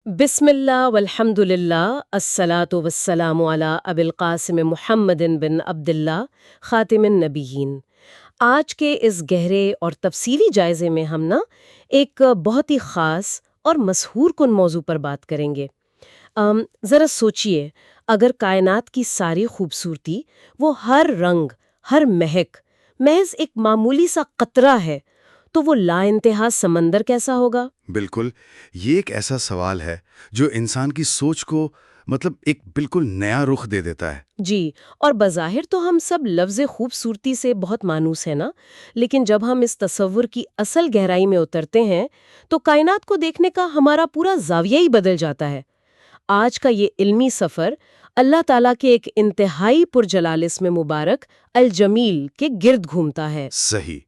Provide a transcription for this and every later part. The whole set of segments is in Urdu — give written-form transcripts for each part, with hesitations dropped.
بسم اللہ والحمد للہ الصلاۃ والسلام علی ابی القاسم محمد بن عبداللہ خاتم النبیین۔ آج کے اس گہرے اور تفصیلی جائزے میں ہم ایک بہت ہی خاص اور مسحور کن موضوع پر بات کریں گے۔ ذرا سوچئے، اگر کائنات کی ساری خوبصورتی، وہ ہر رنگ، ہر مہک، محض ایک معمولی سا قطرہ ہے، تو وہ لا انتہا سمندر کیسا ہوگا؟ بالکل، یہ ایک ایسا سوال ہے جو انسان کی سوچ کو ایک بالکل نیا رخ دے دیتا ہے۔ جی، اور بظاہر تو ہم سب لفظ خوبصورتی سے بہت مانوس ہیں نا، لیکن جب ہم اس تصور کی اصل گہرائی میں اترتے ہیں تو کائنات کو دیکھنے کا ہمارا پورا زاویہ ہی بدل جاتا ہے۔ آج کا یہ علمی سفر اللہ تعالیٰ کے ایک انتہائی پرجلال اسم مبارک الجمیل کے گرد گھومتا ہے۔ صحیح،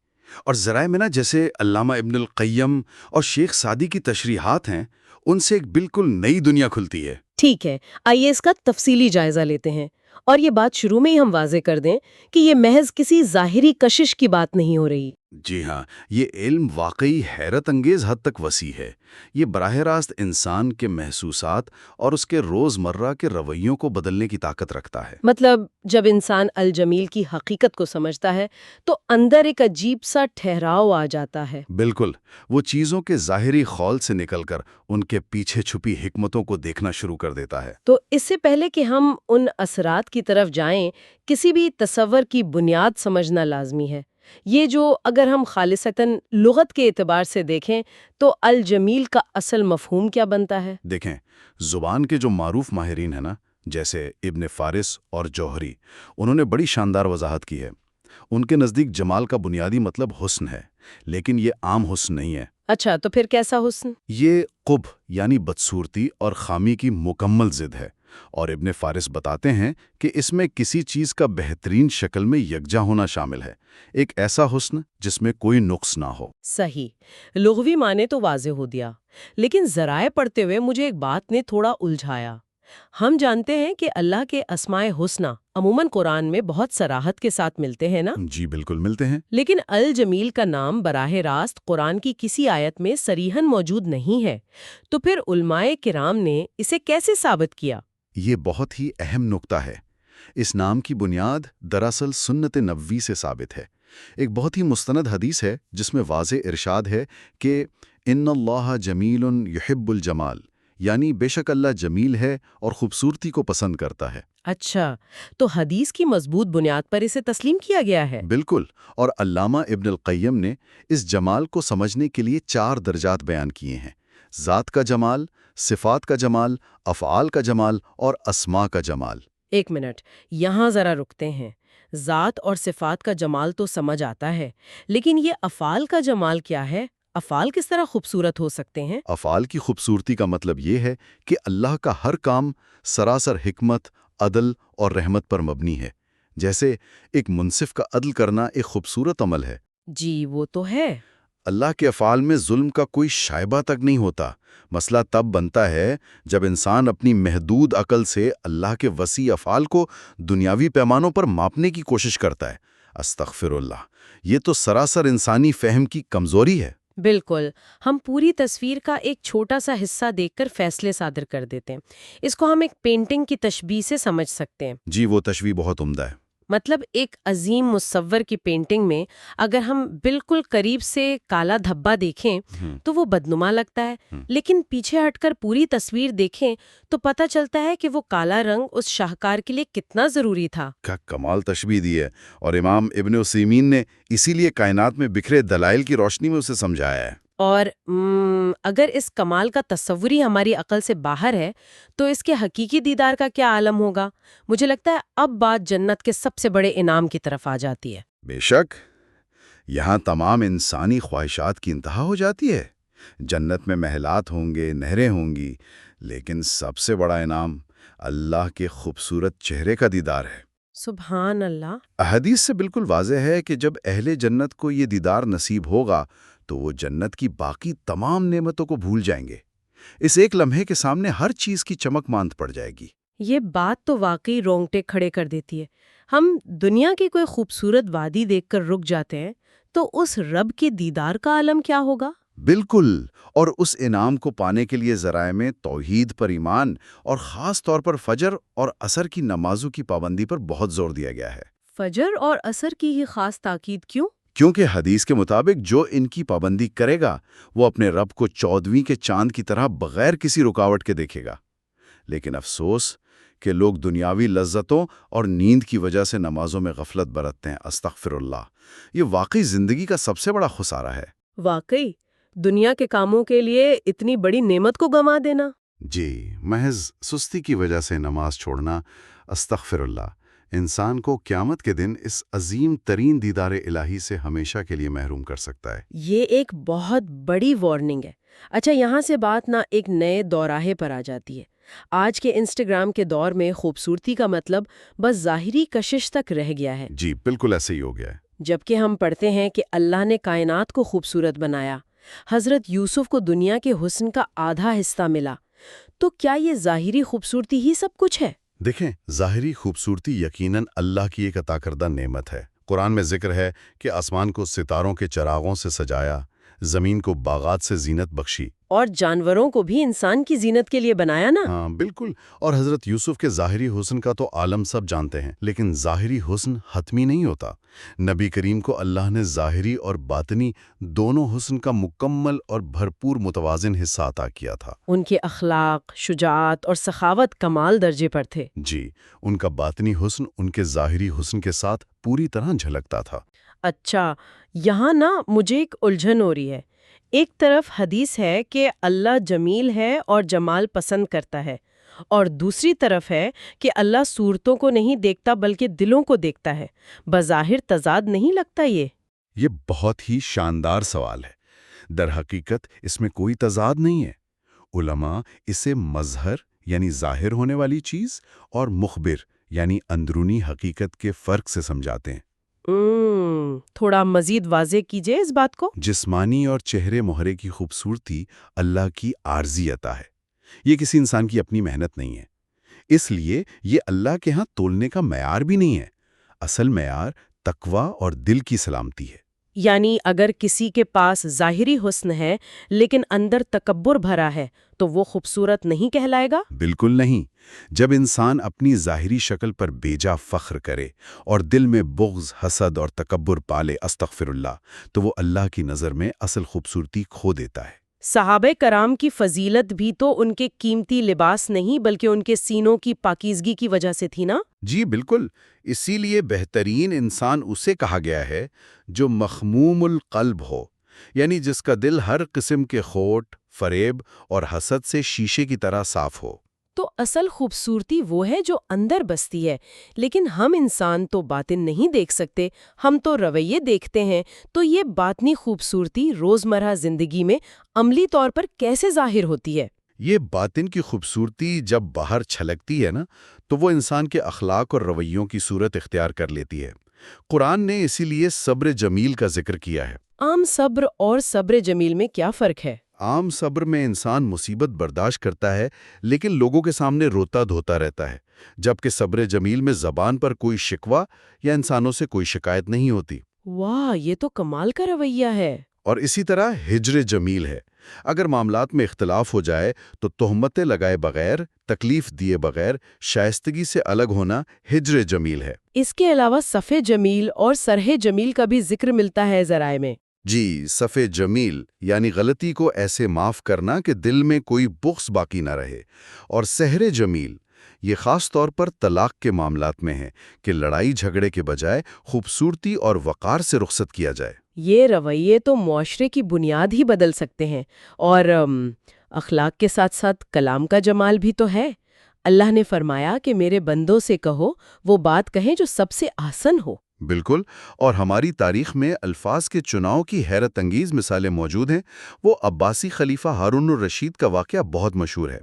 اور ذرائع میں جیسے علامہ ابن القیم اور شیخ سعدی کی تشریحات ہیں، ان سے ایک بالکل نئی دنیا کھلتی ہے۔ ٹھیک ہے، آئیے اس کا تفصیلی جائزہ لیتے ہیں، اور یہ بات شروع میں ہی ہم واضح کر دیں کہ یہ محض کسی ظاہری کشش کی بات نہیں ہو رہی۔ جی ہاں، یہ علم واقعی حیرت انگیز حد تک وسیع ہے۔ یہ براہ راست انسان کے محسوسات اور اس کے روزمرہ کے رویوں کو بدلنے کی طاقت رکھتا ہے۔ مطلب جب انسان الجمیل کی حقیقت کو سمجھتا ہے تو اندر ایک عجیب سا ٹھہراؤ آ جاتا ہے۔ بالکل، وہ چیزوں کے ظاہری خول سے نکل کر ان کے پیچھے چھپی حکمتوں کو دیکھنا شروع کر دیتا ہے۔ تو اس سے پہلے کہ ہم ان اثرات کی طرف جائیں، کسی بھی تصور کی بنیاد سمجھنا لازمی ہے۔ یہ جو اگر ہم خالصتاً لغت کے اعتبار سے دیکھیں تو الجمیل کا اصل مفہوم کیا بنتا ہے؟ دیکھیں، زبان کے جو معروف ماہرین ہیں جیسے ابن فارس اور جوہری، انہوں نے بڑی شاندار وضاحت کی ہے۔ ان کے نزدیک جمال کا بنیادی مطلب حسن ہے، لیکن یہ عام حسن نہیں ہے۔ اچھا، تو پھر کیسا حسن؟ یہ قبح یعنی بدصورتی اور خامی کی مکمل ضد ہے، اور ابن فارس بتاتے ہیں کہ اس میں کسی چیز کا بہترین شکل میں یکجا ہونا شامل ہے، ایک ایسا حسن جس میں کوئی نقص نہ ہو۔ صحیح، لغوی معنی تو واضح ہو دیا، لیکن ذرائع پڑھتے ہوئے مجھے ایک بات نے تھوڑا الجھایا۔ ہم جانتے ہیں کہ اللہ کے اسماء حسنہ عموماً قرآن میں بہت صراحت کے ساتھ ملتے ہیں نا؟ جی بالکل ملتے ہیں۔ لیکن الجمیل کا نام براہ راست قرآن کی کسی آیت میں صریحاً موجود نہیں ہے، تو پھر علماء کرام نے اسے کیسے ثابت کیا؟ یہ بہت ہی اہم نکتہ ہے۔ اس نام کی بنیاد دراصل سنت نبوی سے ثابت ہے۔ ایک بہت ہی مستند حدیث ہے جس میں واضح ارشاد ہے کہ ان اللہ جمیل یحب الجمال، یعنی بے شک اللہ جمیل ہے اور خوبصورتی کو پسند کرتا ہے۔ اچھا، تو حدیث کی مضبوط بنیاد پر اسے تسلیم کیا گیا ہے۔ بالکل، اور علامہ ابن القیم نے اس جمال کو سمجھنے کے لیے 4 درجات بیان کیے ہیں: ذات کا جمال، صفات کا جمال، افعال کا جمال اور اسماء کا جمال۔ ایک منٹ، یہاں ذرا رکتے ہیں۔ ذات اور صفات کا جمال تو سمجھ آتا ہے، لیکن یہ افعال کا جمال کیا ہے؟ افعال کس طرح خوبصورت ہو سکتے ہیں؟ افعال کی خوبصورتی کا مطلب یہ ہے کہ اللہ کا ہر کام سراسر حکمت، عدل اور رحمت پر مبنی ہے۔ جیسے ایک منصف کا عدل کرنا ایک خوبصورت عمل ہے۔ جی، وہ تو ہے۔ اللہ کے افعال میں ظلم کا کوئی شائبہ تک نہیں ہوتا۔ مسئلہ تب بنتا ہے جب انسان اپنی محدود عقل سے اللہ کے وسیع افعال کو دنیاوی پیمانوں پر ماپنے کی کوشش کرتا ہے۔ استغفر اللہ، یہ تو سراسر انسانی فہم کی کمزوری ہے۔ بالکل، ہم پوری تصویر کا ایک چھوٹا سا حصہ دیکھ کر فیصلے صادر کر دیتے ہیں۔ اس کو ہم ایک پینٹنگ کی تشبیہ سے سمجھ سکتے ہیں۔ جی، وہ تشبیہ بہت عمدہ ہے۔ مطلب ایک عظیم مصور کی پینٹنگ میں اگر ہم بالکل قریب سے کالا دھبا دیکھیں تو وہ بدنما لگتا ہے، لیکن پیچھے ہٹ کر پوری تصویر دیکھیں تو پتہ چلتا ہے کہ وہ کالا رنگ اس شاہکار کے لیے کتنا ضروری تھا۔ کیا کمال تشبیہ دی ہے، اور امام ابن عثیمین نے اسی لیے کائنات میں بکھرے دلائل کی روشنی میں اسے سمجھایا ہے۔ اور اگر اس کمال کا تصور ہی ہماری عقل سے باہر ہے تو اس کے حقیقی دیدار کا کیا عالم ہوگا؟ مجھے لگتا ہے اب بات جنت کے سب سے بڑے انعام کی طرف آ جاتی ہے۔ بے شک، یہاں تمام انسانی خواہشات کی انتہا ہو جاتی ہے۔ جنت میں محلات ہوں گے، نہریں ہوں گی، لیکن سب سے بڑا انعام اللہ کے خوبصورت چہرے کا دیدار ہے۔ سبحان اللہ۔ احادیث سے بالکل واضح ہے کہ جب اہل جنت کو یہ دیدار نصیب ہوگا تو وہ جنت کی باقی تمام نعمتوں کو بھول جائیں گے۔ اس ایک لمحے کے سامنے ہر چیز کی چمک ماند پڑ جائے گی۔ یہ بات تو واقعی رونگٹے کھڑے کر دیتی ہے۔ ہم دنیا کی کوئی خوبصورت وادی دیکھ کر رک جاتے ہیں تو اس رب کے دیدار کا عالم کیا ہوگا؟ بالکل، اور اس انعام کو پانے کے لیے ذرائع میں توحید پر ایمان اور خاص طور پر فجر اور عصر کی نمازوں کی پابندی پر بہت زور دیا گیا ہے۔ فجر اور عصر کی ہی خاص تاکید کیوں؟ کیونکہ حدیث کے مطابق جو ان کی پابندی کرے گا وہ اپنے رب کو 14ویں کے چاند کی طرح بغیر کسی رکاوٹ کے دیکھے گا۔ لیکن افسوس کہ لوگ دنیاوی لذتوں اور نیند کی وجہ سے نمازوں میں غفلت برتتے ہیں۔ استغفر اللہ، یہ واقعی زندگی کا سب سے بڑا خسارہ ہے۔ واقعی دنیا کے کاموں کے لیے اتنی بڑی نعمت کو گنوا دینا۔ جی، محض سستی کی وجہ سے نماز چھوڑنا، استغفر اللہ، انسان کو قیامت کے دن اس عظیم ترین دیدار الہی سے ہمیشہ کے لیے محروم کر سکتا ہے۔ یہ ایک بہت بڑی وارننگ ہے۔ اچھا، یہاں سے بات نہ ایک نئے دوراہے پر آ جاتی ہے۔ آج کے انسٹاگرام کے دور میں خوبصورتی کا مطلب بس ظاہری کشش تک رہ گیا ہے، جی بالکل ایسے ہی ہو گیا ہے۔ جبکہ ہم پڑھتے ہیں کہ اللہ نے کائنات کو خوبصورت بنایا، حضرت یوسف کو دنیا کے حسن کا آدھا حصہ ملا۔ تو کیا یہ ظاہری خوبصورتی ہی سب کچھ ہے؟ دیکھیں، ظاہری خوبصورتی یقیناً اللہ کی ایک عطا کردہ نعمت ہے۔ قرآن میں ذکر ہے کہ آسمان کو ستاروں کے چراغوں سے سجایا، زمین کو باغات سے زینت بخشی۔ اور جانوروں کو بھی انسان کی زینت کے لیے بنایا نا؟ ہاں بالکل، اور حضرت یوسف کے ظاہری حسن کا تو عالم سب جانتے ہیں، لیکن ظاہری حسن حتمی نہیں ہوتا۔ نبی کریم کو اللہ نے ظاہری اور باطنی دونوں حسن کا مکمل اور بھرپور متوازن حصہ عطا کیا تھا۔ ان کے اخلاق، شجاعت اور سخاوت کمال درجے پر تھے۔ جی، ان کا باطنی حسن ان کے ظاہری حسن کے ساتھ پوری طرح جھلکتا تھا۔ اچھا، یہاں نا مجھے ایک الجھن ہو رہی ہے۔ ایک طرف حدیث ہے کہ اللہ جمیل ہے اور جمال پسند کرتا ہے، اور دوسری طرف ہے کہ اللہ صورتوں کو نہیں دیکھتا بلکہ دلوں کو دیکھتا ہے۔ بظاہر تضاد نہیں لگتا یہ؟ بہت ہی شاندار سوال ہے۔ در حقیقت اس میں کوئی تضاد نہیں ہے۔ علماء اسے مظہر یعنی ظاہر ہونے والی چیز اور مخبر یعنی اندرونی حقیقت کے فرق سے سمجھاتے ہیں۔ تھوڑا مزید واضح کیجئے اس بات کو۔ جسمانی اور چہرے مہرے کی خوبصورتی اللہ کی عارضی عطا ہے، یہ کسی انسان کی اپنی محنت نہیں ہے۔ اس لیے یہ اللہ کے ہاں تولنے کا معیار بھی نہیں ہے۔ اصل معیار تقوی اور دل کی سلامتی ہے۔ یعنی اگر کسی کے پاس ظاہری حسن ہے لیکن اندر تکبر بھرا ہے تو وہ خوبصورت نہیں کہلائے گا؟ بالکل نہیں۔ جب انسان اپنی ظاہری شکل پر بیجا فخر کرے اور دل میں بغض، حسد اور تکبر پالے، استغفر اللہ، تو وہ اللہ کی نظر میں اصل خوبصورتی کھو دیتا ہے۔ صحابہ کرام کی فضیلت بھی تو ان کے قیمتی لباس نہیں بلکہ ان کے سینوں کی پاکیزگی کی وجہ سے تھی نا؟ جی بالکل، اسی لیے بہترین انسان اسے کہا گیا ہے جو مخموم القلب ہو، یعنی جس کا دل ہر قسم کے کھوٹ، فریب اور حسد سے شیشے کی طرح صاف ہو۔ تو اصل خوبصورتی وہ ہے جو اندر بستی ہے، لیکن ہم انسان تو باطن نہیں دیکھ سکتے، ہم تو رویے دیکھتے ہیں۔ تو یہ باطنی خوبصورتی روزمرہ زندگی میں عملی طور پر کیسے ظاہر ہوتی ہے؟ یہ باطن کی خوبصورتی جب باہر چھلکتی ہے نا، تو وہ انسان کے اخلاق اور رویوں کی صورت اختیار کر لیتی ہے۔ قرآن نے اسی لیے صبر جمیل کا ذکر کیا ہے۔ عام صبر اور صبر جمیل میں کیا فرق ہے؟ عام صبر میں انسان مصیبت برداشت کرتا ہے لیکن لوگوں کے سامنے روتا دھوتا رہتا ہے، جبکہ صبر جمیل میں زبان پر کوئی شکوہ یا انسانوں سے کوئی شکایت نہیں ہوتی۔ واہ، یہ تو کمال کا رویہ ہے۔ اور اسی طرح ہجر جمیل ہے۔ اگر معاملات میں اختلاف ہو جائے تو تہمتیں لگائے بغیر، تکلیف دیے بغیر شائستگی سے الگ ہونا ہجر جمیل ہے۔ اس کے علاوہ صفح جمیل اور سرح جمیل کا بھی ذکر ملتا ہے ذرائع میں۔ جی، صفح جمیل یعنی غلطی کو ایسے معاف کرنا کہ دل میں کوئی بغض باقی نہ رہے، اور سحر جمیل یہ خاص طور پر طلاق کے معاملات میں ہے کہ لڑائی جھگڑے کے بجائے خوبصورتی اور وقار سے رخصت کیا جائے۔ یہ رویے تو معاشرے کی بنیاد ہی بدل سکتے ہیں، اور اخلاق کے ساتھ ساتھ کلام کا جمال بھی تو ہے۔ اللہ نے فرمایا کہ میرے بندوں سے کہو وہ بات کہیں جو سب سے آسن ہو۔ بالکل، اور ہماری تاریخ میں الفاظ کے چناؤ کی حیرت انگیز مثالیں موجود ہیں۔ وہ عباسی خلیفہ ہارون الرشید کا واقعہ بہت مشہور ہے۔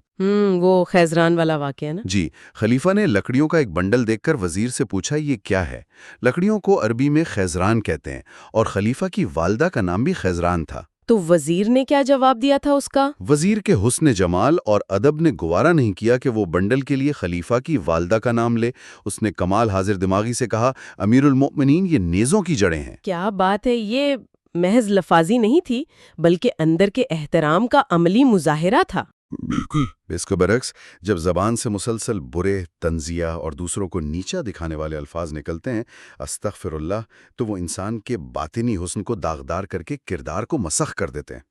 وہ خیزران والا واقعہ نا؟ جی، خلیفہ نے لکڑیوں کا ایک بنڈل دیکھ کر وزیر سے پوچھا یہ کیا ہے؟ لکڑیوں کو عربی میں خیزران کہتے ہیں، اور خلیفہ کی والدہ کا نام بھی خیزران تھا۔ تو وزیر نے کیا جواب دیا تھا اس کا؟ وزیر کے حسن جمال اور ادب نے گوارا نہیں کیا کہ وہ بنڈل کے لیے خلیفہ کی والدہ کا نام لے۔ اس نے کمال حاضر دماغی سے کہا، امیر المؤمنین، یہ نیزوں کی جڑیں ہیں۔ کیا بات ہے! یہ محض لفاظی نہیں تھی بلکہ اندر کے احترام کا عملی مظاہرہ تھا۔ بالکل اس کے برعکس جب زبان سے مسلسل برے، تنزیہ اور دوسروں کو نیچا دکھانے والے الفاظ نکلتے ہیں استغفر اللہ، تو وہ انسان کے باطنی حسن کو داغدار کر کے کردار کو مسخ کر دیتے ہیں۔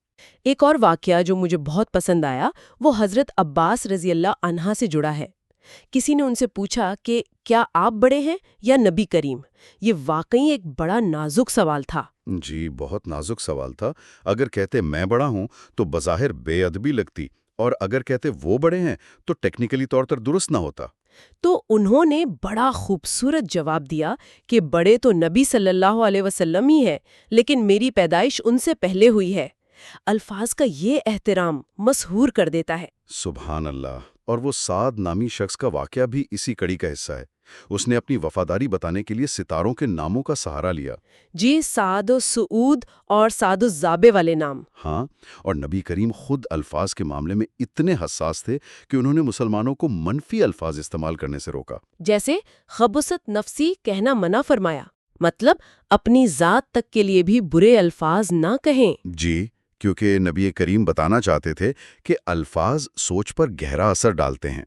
ایک اور واقعہ جو مجھے بہت پسند آیا وہ حضرت عباس رضی اللہ عنہ سے جڑا ہے۔ کسی نے ان سے پوچھا کہ کیا آپ بڑے ہیں یا نبی کریم؟ یہ واقعی ایک بڑا نازک سوال تھا۔ جی بہت نازک سوال تھا۔ اگر کہتے میں بڑا ہوں تو بظاہر بے ادبی لگتی، اور اگر کہتے وہ بڑے ہیں تو ٹیکنیکلی طور پر درست نہ ہوتا۔ تو انہوں نے بڑا خوبصورت جواب دیا کہ بڑے تو نبی صلی اللہ علیہ وسلم ہی ہے، لیکن میری پیدائش ان سے پہلے ہوئی ہے۔ الفاظ کا یہ احترام مسحور کر دیتا ہے۔ سبحان اللہ۔ اور وہ سعد نامی شخص کا واقعہ بھی اسی کڑی کا حصہ ہے۔ اس نے اپنی وفاداری بتانے کے لیے ستاروں کے ناموں کا سہارا لیا۔ جی، سعد و سعود اور سعد الزابے والے نام۔ ہاں، اور نبی کریم خود الفاظ کے معاملے میں اتنے حساس تھے کہ انہوں نے مسلمانوں کو منفی الفاظ استعمال کرنے سے روکا۔ جیسے خبثت نفسی کہنا منع فرمایا، مطلب اپنی ذات تک کے لیے بھی برے الفاظ نہ کہیں۔ جی، کیونکہ نبی کریم بتانا چاہتے تھے کہ الفاظ سوچ پر گہرا اثر ڈالتے ہیں۔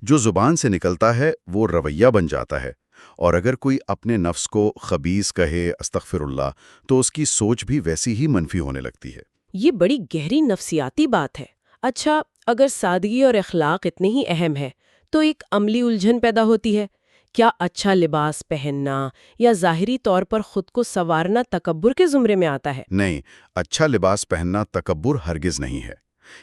جو زبان سے نکلتا ہے وہ رویہ بن جاتا ہے، اور اگر کوئی اپنے نفس کو خبیث کہے استغفر اللہ تو اس کی سوچ بھی ویسی ہی منفی ہونے لگتی ہے۔ یہ بڑی گہری نفسیاتی بات ہے۔ اچھا، اگر سادگی اور اخلاق اتنے ہی اہم ہے تو ایک عملی الجھن پیدا ہوتی ہے۔ کیا اچھا لباس پہننا یا ظاہری طور پر خود کو سنوارنا تکبر کے زمرے میں آتا ہے؟ نہیں، اچھا لباس پہننا تکبر ہرگز نہیں ہے۔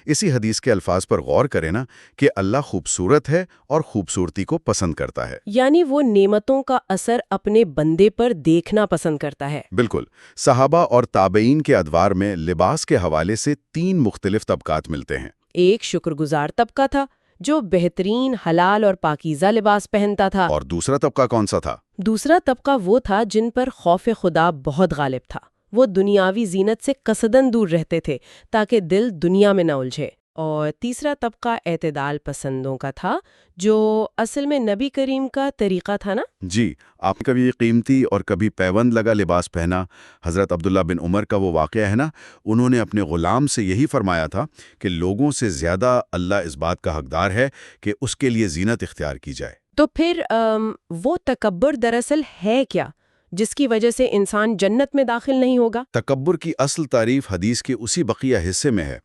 اسی حدیث کے الفاظ پر غور کریں نا کہ اللہ خوبصورت ہے اور خوبصورتی کو پسند کرتا ہے۔ یعنی وہ نعمتوں کا اثر اپنے بندے پر دیکھنا پسند کرتا ہے۔ بالکل۔ صحابہ اور تابعین کے ادوار میں لباس کے حوالے سے 3 مختلف طبقات ملتے ہیں۔ ایک شکر گزار طبقہ تھا جو بہترین حلال اور پاکیزہ لباس پہنتا تھا، اور دوسرا طبقہ کون سا تھا؟ دوسرا طبقہ وہ تھا جن پر خوف خدا بہت غالب تھا۔ وہ دنیاوی زینت سے قصدن دور رہتے تھے تاکہ دل دنیا میں نہ الجھے۔ اور تیسرا طبقہ اعتدال پسندوں کا تھا، جو اصل میں نبی کریم کا طریقہ تھا نا۔ جی، آپ نے کبھی قیمتی اور کبھی پیوند لگا لباس پہنا؟ حضرت عبداللہ بن عمر کا وہ واقعہ ہے نا، انہوں نے اپنے غلام سے یہی فرمایا تھا کہ لوگوں سے زیادہ اللہ اس بات کا حقدار ہے کہ اس کے لیے زینت اختیار کی جائے۔ تو پھر وہ تکبر دراصل ہے کیا جس کی وجہ سے انسان جنت میں داخل نہیں ہوگا؟ تکبر کی اصل تعریف حدیث کے اسی بقیہ حصے میں ہے۔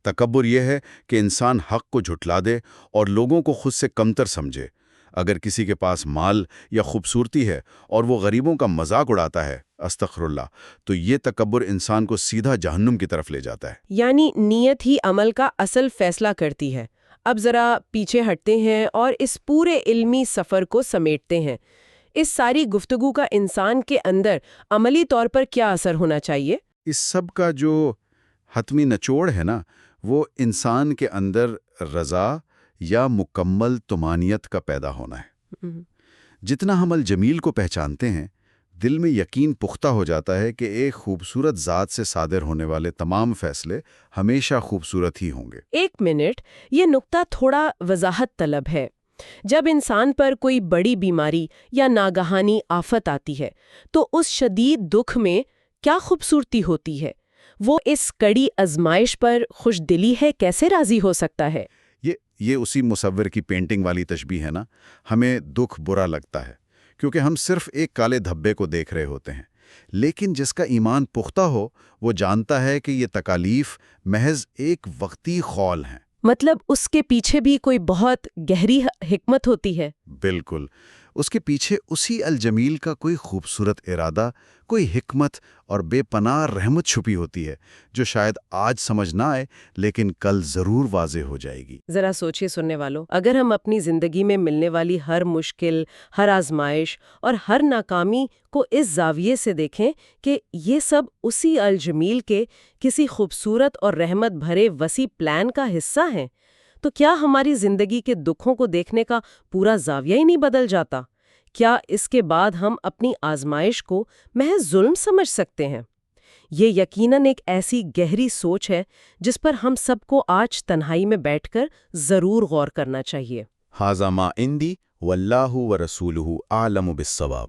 تکبر یہ ہے کہ انسان حق کو جھٹلا دے اور لوگوں کو خود سے کمتر سمجھے۔ اگر کسی کے پاس مال یا خوبصورتی ہے اور وہ غریبوں کا مذاق اڑاتا ہے استغفر اللہ، تو یہ تکبر انسان کو سیدھا جہنم کی طرف لے جاتا ہے۔ یعنی نیت ہی عمل کا اصل فیصلہ کرتی ہے۔ اب ذرا پیچھے ہٹتے ہیں اور اس پورے علمی سفر کو سمیٹتے ہیں۔ اس ساری گفتگو کا انسان کے اندر عملی طور پر کیا اثر ہونا چاہیے؟ اس سب کا جو حتمی نچوڑ ہے نا، وہ انسان کے اندر رضا یا مکمل طمانینت کا پیدا ہونا ہے۔ جتنا ہم الجمیل کو پہچانتے ہیں، دل میں یقین پختہ ہو جاتا ہے کہ ایک خوبصورت ذات سے صادر ہونے والے تمام فیصلے ہمیشہ خوبصورت ہی ہوں گے۔ ایک منٹ، یہ نقطہ تھوڑا وضاحت طلب ہے۔ جب انسان پر کوئی بڑی بیماری یا ناگہانی آفت آتی ہے تو اس شدید دکھ میں کیا خوبصورتی ہوتی ہے؟ وہ اس کڑی آزمائش پر خوش دلی ہے کیسے راضی ہو سکتا ہے؟ یہ اسی مصور کی پینٹنگ والی تشبیہ ہے نا۔ ہمیں دکھ برا لگتا ہے کیونکہ ہم صرف ایک کالے دھبے کو دیکھ رہے ہوتے ہیں، لیکن جس کا ایمان پختہ ہو وہ جانتا ہے کہ یہ تکالیف محض ایک وقتی خول ہیں۔ مطلب اس کے پیچھے بھی کوئی بہت گہری حکمت ہوتی ہے۔ بالکل، اس کے پیچھے اسی الجمیل کا کوئی خوبصورت ارادہ، کوئی حکمت اور بے پناہ رحمت چھپی ہوتی ہے، جو شاید آج سمجھ نہ آئے لیکن کل ضرور واضح ہو جائے گی۔ ذرا سوچیے سننے والوں، اگر ہم اپنی زندگی میں ملنے والی ہر مشکل، ہر آزمائش اور ہر ناکامی کو اس زاویے سے دیکھیں کہ یہ سب اسی الجمیل کے کسی خوبصورت اور رحمت بھرے وسیع پلان کا حصہ ہیں، تو کیا ہماری زندگی کے دکھوں کو دیکھنے کا پورا زاویہ ہی نہیں بدل جاتا؟ کیا اس کے بعد ہم اپنی آزمائش کو محض ظلم سمجھ سکتے ہیں؟ یہ یقیناً ایک ایسی گہری سوچ ہے جس پر ہم سب کو آج تنہائی میں بیٹھ کر ضرور غور کرنا چاہیے۔ ھذا ما عندی واللہ ورسولہ اعلم بالصواب۔